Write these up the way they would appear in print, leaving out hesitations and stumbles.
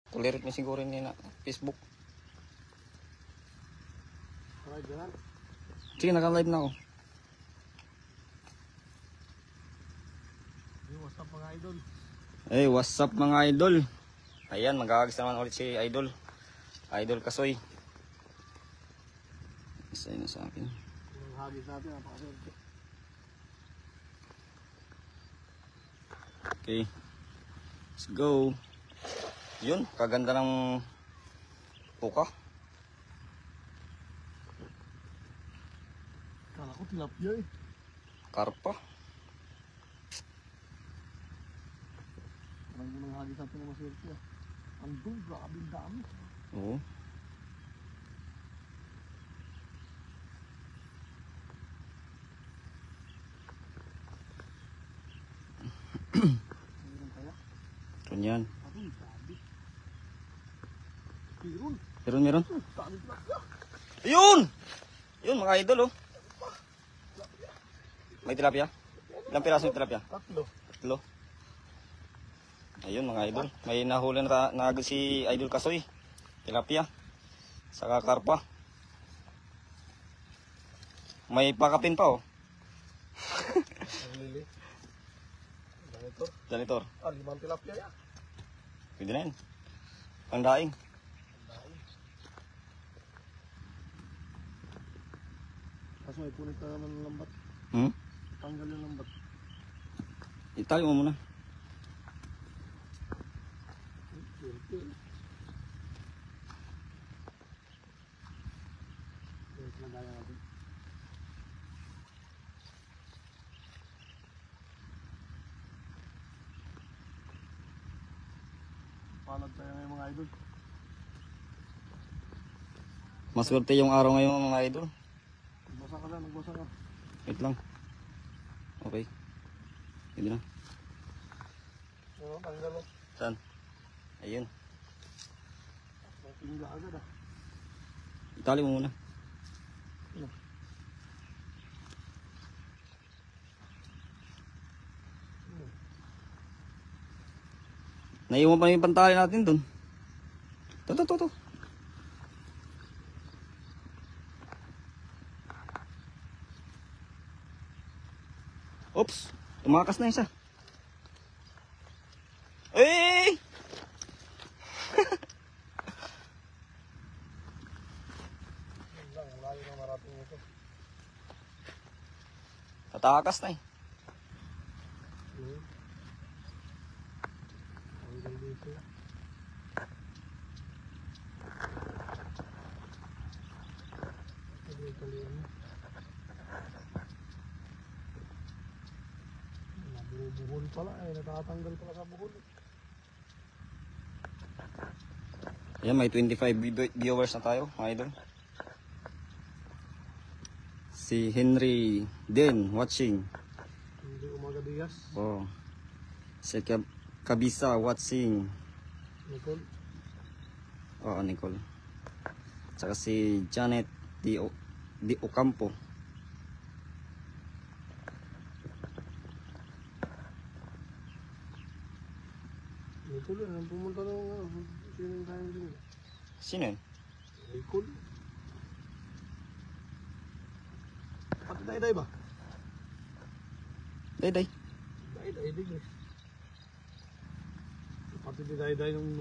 Kulirit mo siguro ni na Facebook. Sige, naka-live na ako. What's up mga idol? Hey, what's up mga idol? Ayan, mag-aagis naman ulit si Idol. Idol Kasoy. Isa na sa akin. Yung hagis natin, napakaswerte. Okay. Let's go. Yun, kaganda ng puka. Kala ko tilapia eh. Karpa. Parang yung hagis natin na maswerte ah. Andun, grabe ang dami. Oo. Mayroon kaya? Ganyan. Ako, grabe. Mayroon. Meron. Dami tilapia. Yun! Yun mga idol oh. May tilapia? Ilang piraso yung tilapia? Tatlo. Ayun mga idol. May nahuli na agad si Idol Kasoy. Tilapia. Saka karpa. May pakapin pa oh. Lili. Janitor. Janitor. 5 tilapia yan. Pwede na yun. Pangdaing. Kaso may punit na naman ng lambat. Tanggal yung lambat. Itali mo muna. Swerte. Yan, sinagaya natin. Palad tayo ngayon mga idol. Maswerte yung araw ngayon mga idol. Nagbasa ka lang, nagbasa ka. Wait lang. Okay. Pwede na. Oo, tanggal o. Saan? Ayun. Pingga agad ah. Itali mo muna. Naiwan pa yung pantali natin dun. To. Oops. Tumakas na isa. Eh! Layo na marating ito. Tatakas na eh. Tanggal dito. Kalian. Nabubuhol pala eh. Natatanggal pala sa buhol. Ayan, may 25 viewers na tayo, mga idol. Si Henry din watching. Hindi Umaga Diaz. Oh. Si Kabisa watching. Nicole. Oo, Nicole. Tsaka si Janet Di Ocampo. Nicole yan. Pumunta ng sino yung kayang din. Sino yun? Nicole. Pati day ba? Day. Day din eh. Pati di day nung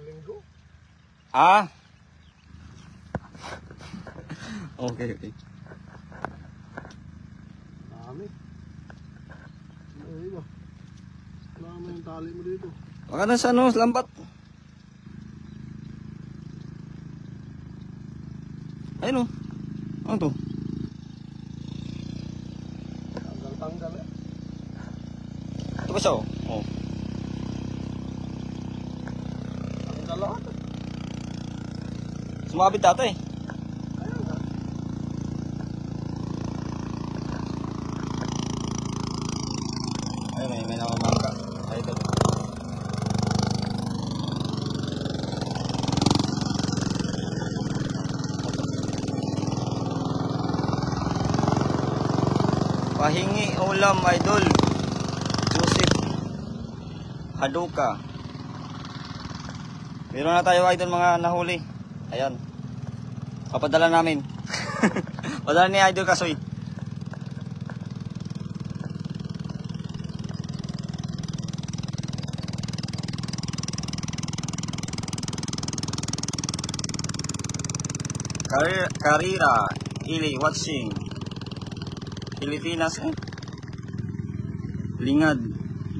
linggo. Ah! Okay. Dami. Ay ba? Wala naman yung tali mo dito. Baka na sa ano, lambat. Ayun oh. Ano to? Tanggal eh. Ito ba siya oh? Oh. Tanggal lahat eh. Sumabit data eh. Ayun nga. Ayun, may nakamangka. Idol. Pahingi ulam idol. Joseph Haduka. Meron na tayo idol mga nahuli. Ayan. Papadala namin. Padala ni Idol Kasoy. Karira, Ili, watching. Pilipinas, Lingad,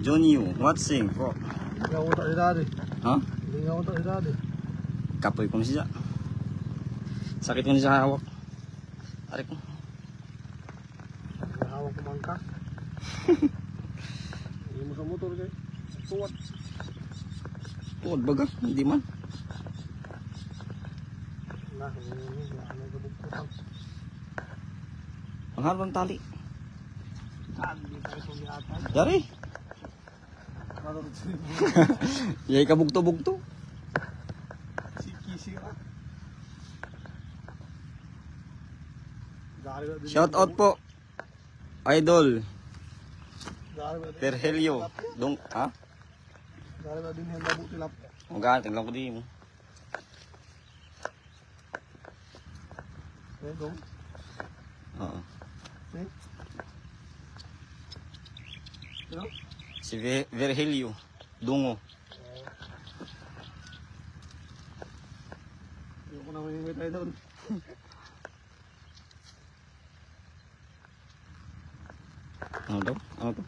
Jonyo, watching. Oh. Hindi ako tak si daddy. Ha? Hindi ako tak si daddy. Kapoy ko na siya. Sakit ko na siya hawak. Arik ko. Hawak ko mangka. Hindi mo sa motor kay. Tuwad. Tuwad baga, hindi man. Nah, ini ano kabuktutan. Ang harbang tali. Hindi tayo pumiyatan. Dari. Yay kabugto-bugto. Kisi ka. Shout out po. Idol Dari ba din? Perhelio. Dong, ha? Dari ba din yung labo tilap? Magaan, tingnan ko di mo. Eh, dong. Oo. Eh? Ano? Si Virgilio Dungo. Ayoko na may tayo doon. Ano daw? Ano to?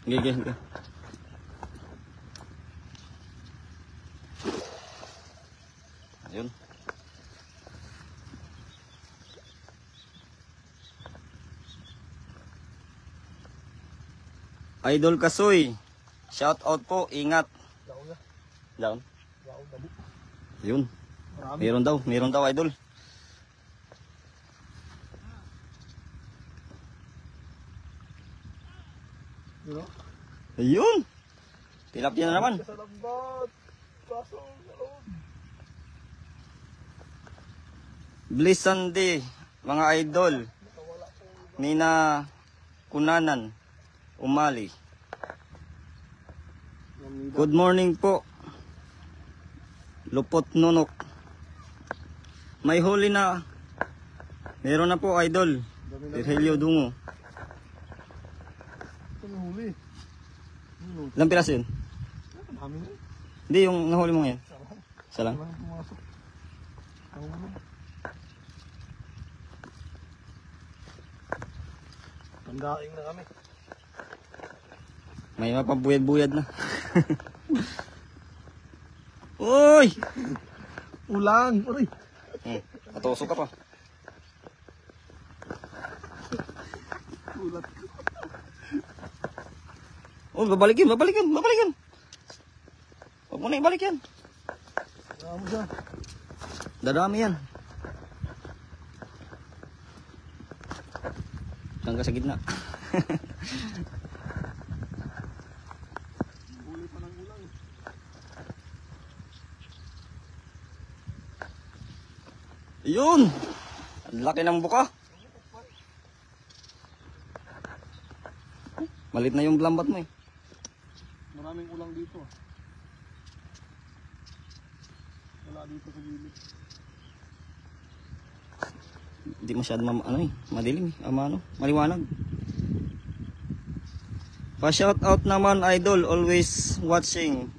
Gege. Ayun. Idol Kasoy. Shout out po, ingat. Daw na. Down. Daw dabo. Yun. Marami. Meron daw idol. Ano? Ayun. Tilapia na naman. Sa lambat. Kaso, ano? Bliss Sunday, mga idol. Nina Kunanan, Umali. Good morning po. Lupot Nunok. May huli na. Meron na po idol. Virgilio Dungo. Ito may huli. Ano? Ilang piraso yun? Dami na. Hindi, yung nahuli mo ngayon. Isa lang. Walang pumasok. Ang ulo. Tandaing na kami. May mapabuyad-buyad na. Uy! Ulang! Uy! Patusok ka pa. Ulat. Oh, babalik yan. Huwag mo na ibalik yan. Saan mo siya? Dadami yan. Hanggang sa gitna. Uli pa ng ulang. Yun! Ang laki ng buka. Malit na yung lambat mo eh. Maraming ulang dito. Wala dito sa gilid. Hindi masyado madilim eh. Maliwanag. Pa-shout out naman idol, always watching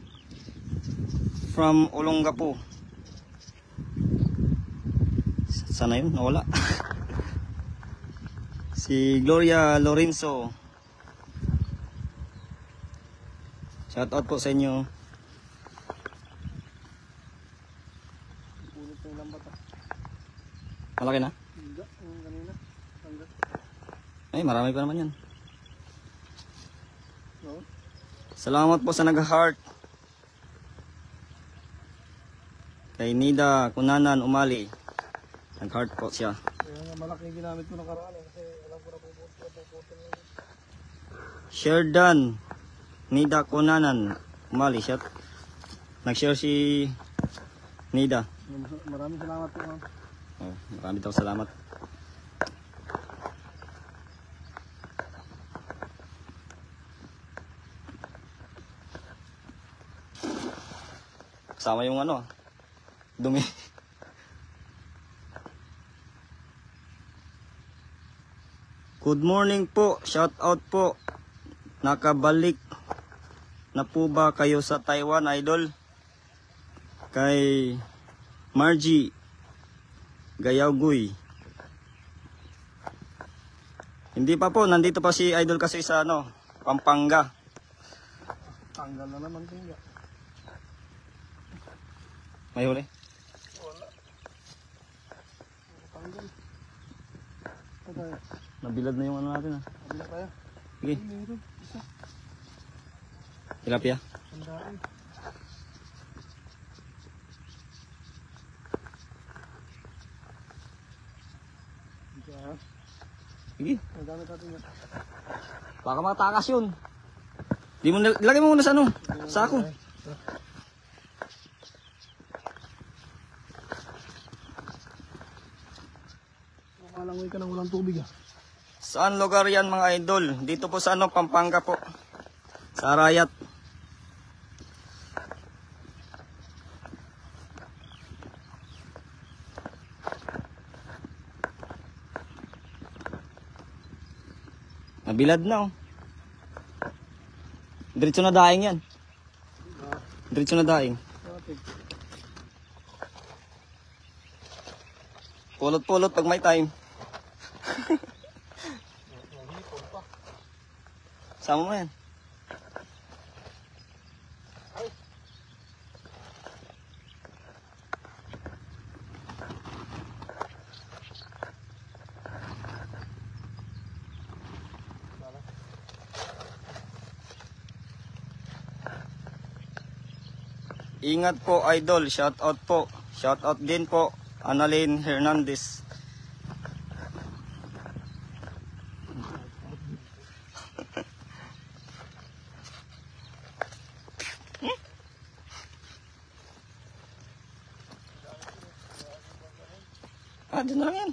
from Olongapo. Sana yun, nawala. Si Gloria Lorenzo. Shout out po sa inyo. Ulit yung lambat ah. Malaki na? Hindi. Yung kanina. Hanggat. Ay, marami pa naman yan. No? Salamat po sa nag-heart. Kay Nida Kunanan Umali. Nag-heart po siya. Kaya nga malaki yung ginamit ko nakaraan eh. Kasi alam ko na puputol na. Sherdan Nida Kunanan Umali. Siya. Nag-share si Nida. Maraming salamat po ma'am. Oh, marami daw salamat. Kasama yung ano, dumi. Good morning po, shout out po. Nakabalik na po ba kayo sa Taiwan, idol? Kay Margie Gayawguy. Hindi pa po, nandito pa si idol kasi sa ano, Pampanga. Tanggal na naman tingga. May huli? Wala. Tanggal. Okay. Nabilad na yung ano natin ah. Kabila kaya? Sige, Ay, meron. Isa. tilapia. Sandaan. Ito ah. Sige, Ang dami natin yan. baka matakas yun. Di mo, lagay mo muna sa ano, sako. Lumalangoy ka ng walang tubig ah. Saan lugar yan mga idol? Dito po sa ano, Pampanga po. Sa Arayat. Nabilad na oh. Diretso na daing yan. Diretso na daing. Pulot-pulot pag may time. Sama mo yan. Ingat po idol, shout out po. Shout out din po Annalyn Hernandez. Doon lang yan.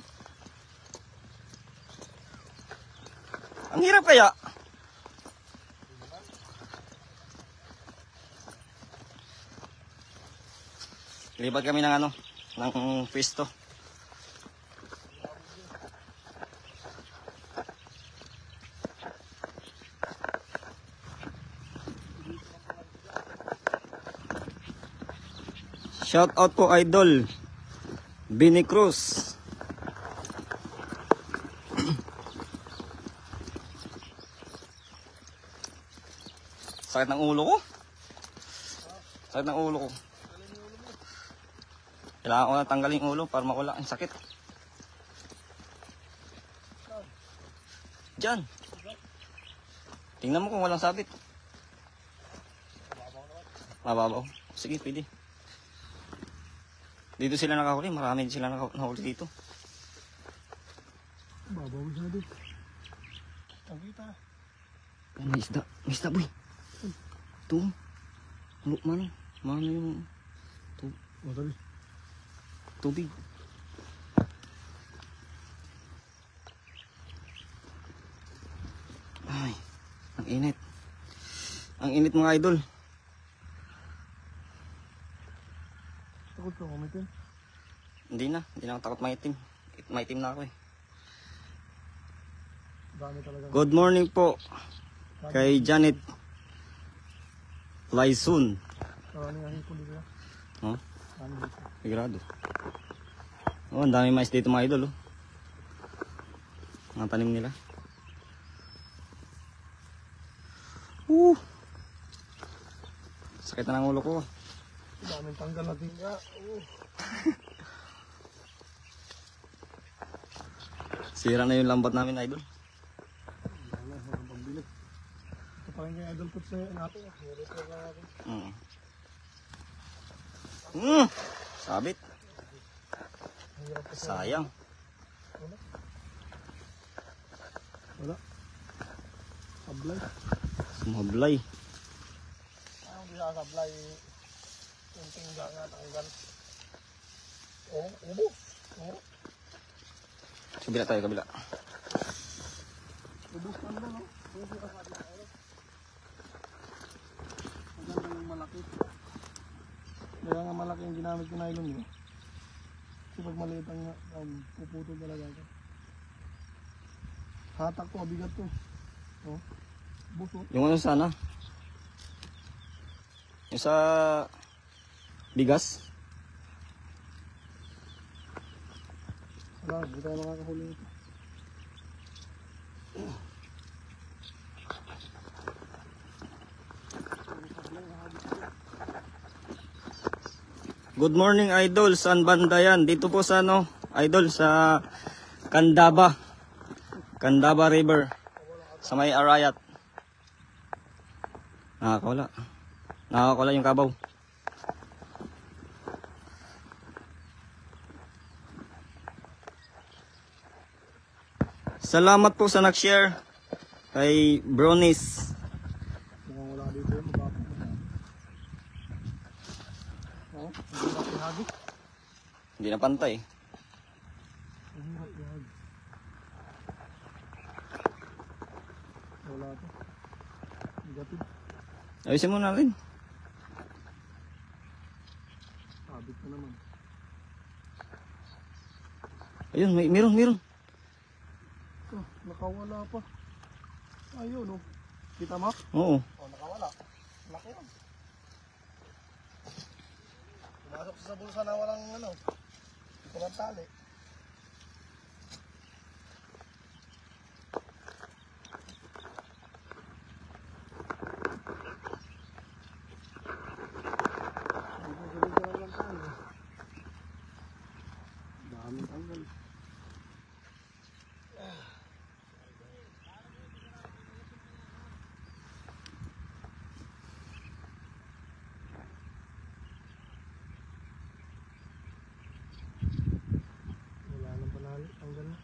Ang hirap kaya. Lipat kami ng ano, ng pwesto. Shout out po idol Bini Cruz. Sakit ng ulo ko. Sakit ng ulo ko. Kailangan ko na tanggalin yung ulo para mawala ang sakit. Diyan. Tingnan mo kung walang sabit. Mababaw. Sige, pwede. Dito sila nakahuli. Marami sila nakahuli dito. Babaw siya dito. Ang kita. Ay, may isda. May isda, boy. Ito. Mana? Mana yung Matabi. tubig. Ay, ang init. Ang init mga idol. Takot ka kumitin. Hindi na ako takot maitim. Maitim na ako eh. Dami talaga. Good morning po kay Janet Lyson. Marami nga hipon dito. Oh, Dami dito. sigurado. Oh, ang dami mais dito mga idol oh. Mga tanim nila. Sakit na ng ulo ko. Daming tanggal natin nga. Sira na yung lambat namin idol. Wala, walang pambili. Ito pa rin kay Idol Puts na natin. Meron pa nga natin. Sabit. Ang hirap kasi. Sayang. Wala. Sablay. Sumablay. Ang di sablay. Yung tingga nga tanggal. Oh, ubo. Oh. Kabila tayo, kabila. Ubus man ba, no? Pwede ka sabi na ulo. Maganda yung malaki. Kaya nga malaki yung ginamit ko nylon eh. Kasi pag maliit ang puputol talaga ako. Hatak ko, bigat to. Oh. Busot. Yung ano sana? Yung sa bigas? Wala, hindi tayo makakahuli ito. Good morning, idol. Saan banda yan? Dito po sa ano, idol, sa Candaba. Candaba River. Sa may Arayat. Nakakawala. Nakakawala yung kabaw. Salamat po sa nag-share kay Bronis. Mukhang wala dito yun, mabapang mo. Oh, hindi natin hagi. Hindi na pantay. Ang hirap ihagi. Wala to. Bigatid. Ayusin mo na rin. Sabit na naman. Ayun, meron. Oh, nakawala pa. Ayun oh. Kita mo? Oo. Oh, nakawala. Laki yun. Pumasok sa bulsa na walang ano. Ito lang tali. Daming tanggal. Wala nang panalo. Tanggal na.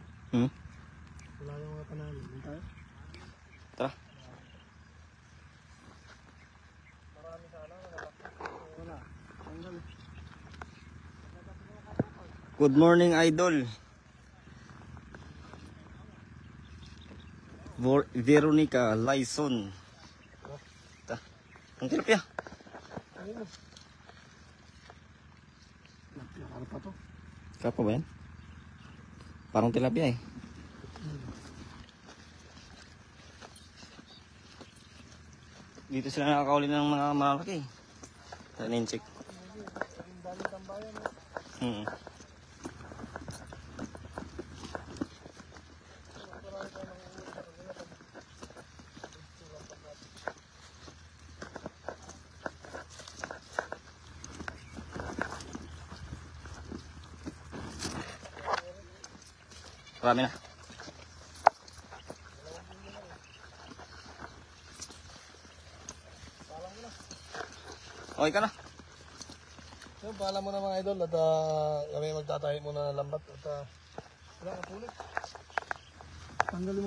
Wala nang mga panalo. Hindi tayo. Tara. Marami sana. Wala. Tanggal. Good morning, idol. Veronica Lyson. Ta. Ang tilapia. Ayun oh. Nakakala pa to. Kapa ba yan? Parang tilapia eh. Dito sila nakakauli ng mga malaki. Sa ninchik. Ang daming tambayan oh. Hmm. Marami na. Okay ka na. So, paalam mo na mga idol at kami magtatahi muna ng lambat at wala ka pulit. Tanggalin mo.